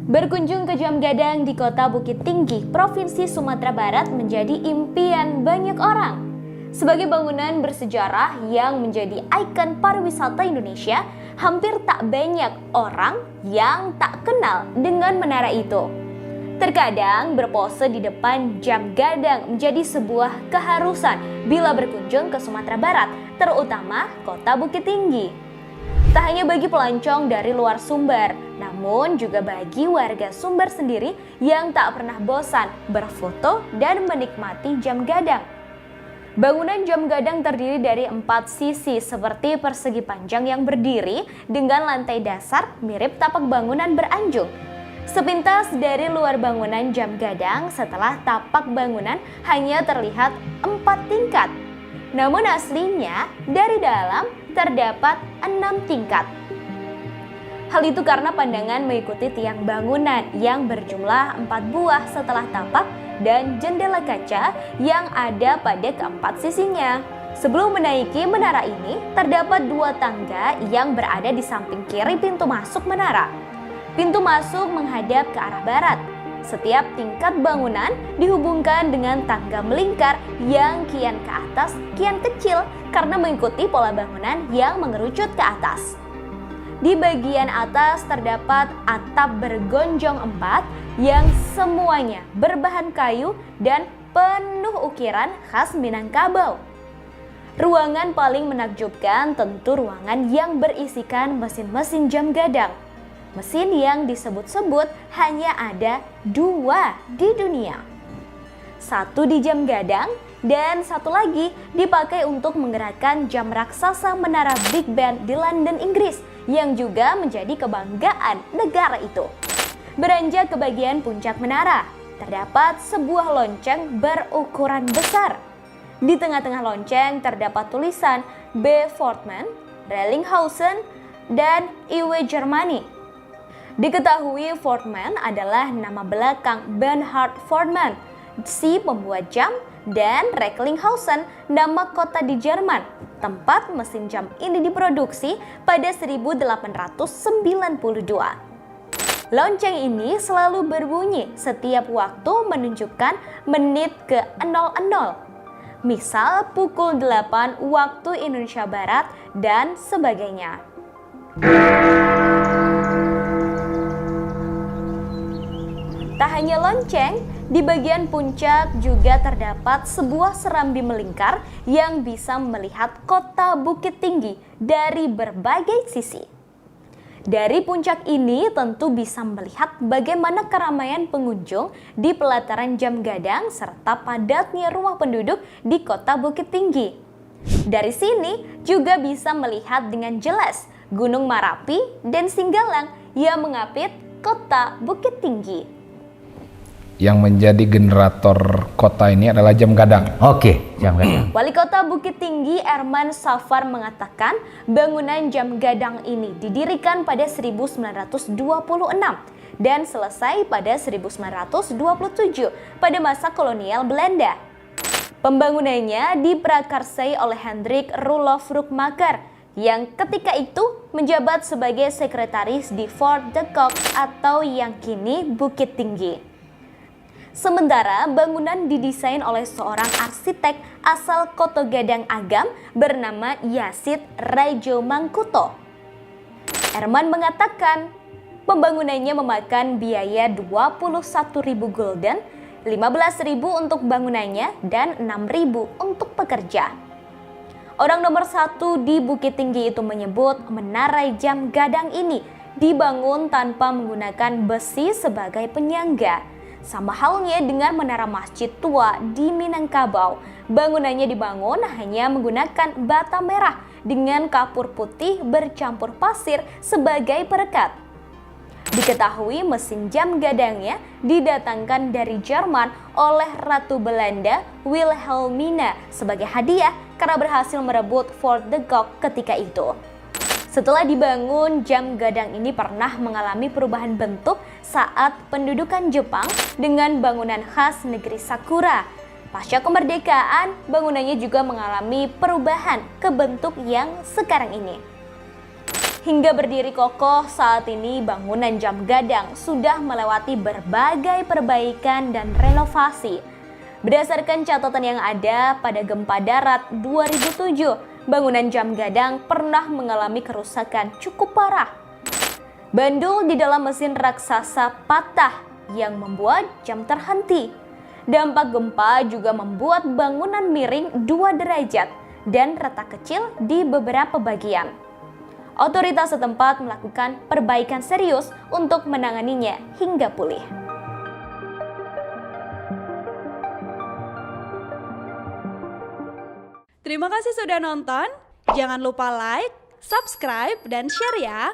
Berkunjung ke Jam Gadang di kota Bukit Tinggi, Provinsi Sumatera Barat menjadi impian banyak orang. Sebagai bangunan bersejarah yang menjadi ikon pariwisata Indonesia, hampir tak banyak orang yang tak kenal dengan menara itu. Terkadang berpose di depan Jam Gadang menjadi sebuah keharusan bila berkunjung ke Sumatera Barat, terutama kota Bukit Tinggi. Tak hanya bagi pelancong dari luar Sumber, namun juga bagi warga Sumber sendiri yang tak pernah bosan berfoto dan menikmati Jam Gadang. Bangunan Jam Gadang terdiri dari 4 sisi seperti persegi panjang yang berdiri dengan lantai dasar mirip tapak bangunan beranjung. Sepintas dari luar bangunan Jam Gadang, setelah tapak bangunan hanya terlihat 4 tingkat. Namun aslinya dari dalam terdapat 6 tingkat. Hal itu karena pandangan mengikuti tiang bangunan yang berjumlah 4 buah setelah tapak dan jendela kaca yang ada pada keempat sisinya. Sebelum menaiki menara ini, terdapat 2 tangga yang berada di samping kiri pintu masuk menara. Pintu masuk menghadap ke arah barat. Setiap tingkat bangunan dihubungkan dengan tangga melingkar yang kian ke atas, kian kecil karena mengikuti pola bangunan yang mengerucut ke atas. Di bagian atas terdapat atap bergonjong 4 yang semuanya berbahan kayu dan penuh ukiran khas Minangkabau. Ruangan paling menakjubkan tentu ruangan yang berisikan mesin-mesin Jam Gadang. Mesin yang disebut-sebut hanya ada 2 di dunia. 1 di Jam Gadang dan 1 lagi dipakai untuk menggerakkan jam raksasa menara Big Ben di London, Inggris yang juga menjadi kebanggaan negara itu. Beranjak ke bagian puncak menara, terdapat sebuah lonceng berukuran besar. Di tengah-tengah lonceng terdapat tulisan B. Fortman, Rellinghausen, dan IW Germany. Diketahui Fortman adalah nama belakang Bernhard Fortman, si pembuat jam, dan Recklinghausen, nama kota di Jerman, tempat mesin jam ini diproduksi pada 1892. Lonceng ini selalu berbunyi setiap waktu menunjukkan menit ke 00. Misal pukul 8 waktu Indonesia Barat dan sebagainya. Tak hanya lonceng, di bagian puncak juga terdapat sebuah serambi melingkar yang bisa melihat kota Bukit Tinggi dari berbagai sisi. Dari puncak ini tentu bisa melihat bagaimana keramaian pengunjung di pelataran Jam Gadang serta padatnya rumah penduduk di kota Bukit Tinggi. Dari sini juga bisa melihat dengan jelas Gunung Marapi dan Singgalang yang mengapit kota Bukit Tinggi. Yang menjadi generator kota ini adalah Jam Gadang. Oke, Jam Gadang. Wali Kota Bukit Tinggi Erman Safar mengatakan bangunan Jam Gadang ini didirikan pada 1926 dan selesai pada 1927 pada masa kolonial Belanda. Pembangunannya diprakarsai oleh Hendrik Roelof Rookmaker yang ketika itu menjabat sebagai sekretaris di Fort de Kock atau yang kini Bukit Tinggi. Sementara bangunan didesain oleh seorang arsitek asal Koto Gadang Agam bernama Yasid Raijo Mangkuto. Erman mengatakan pembangunannya memakan biaya 21.000 gulden, 15.000 untuk bangunannya dan 6.000 untuk pekerja. Orang nomor 1 di Bukit Tinggi itu menyebut menara Jam Gadang ini dibangun tanpa menggunakan besi sebagai penyangga. Sama halnya dengan menara masjid tua di Minangkabau, bangunannya dibangun hanya menggunakan bata merah dengan kapur putih bercampur pasir sebagai perekat. Diketahui mesin Jam Gadangnya didatangkan dari Jerman oleh Ratu Belanda Wilhelmina sebagai hadiah karena berhasil merebut Fort de Kock ketika itu. Setelah dibangun, jam gadang ini pernah mengalami perubahan bentuk saat pendudukan Jepang dengan bangunan khas negeri Sakura. Pasca kemerdekaan, bangunannya juga mengalami perubahan ke bentuk yang sekarang ini. Hingga berdiri kokoh saat ini, bangunan jam gadang sudah melewati berbagai perbaikan dan renovasi. Berdasarkan catatan yang ada, pada gempa darat 2007, bangunan jam gadang pernah mengalami kerusakan cukup parah. Bandul di dalam mesin raksasa patah yang membuat jam terhenti. Dampak gempa juga membuat bangunan miring 2 derajat dan retak kecil di beberapa bagian. Otoritas setempat melakukan perbaikan serius untuk menanganinya hingga pulih. Terima kasih sudah nonton. Jangan lupa like, subscribe, dan share ya.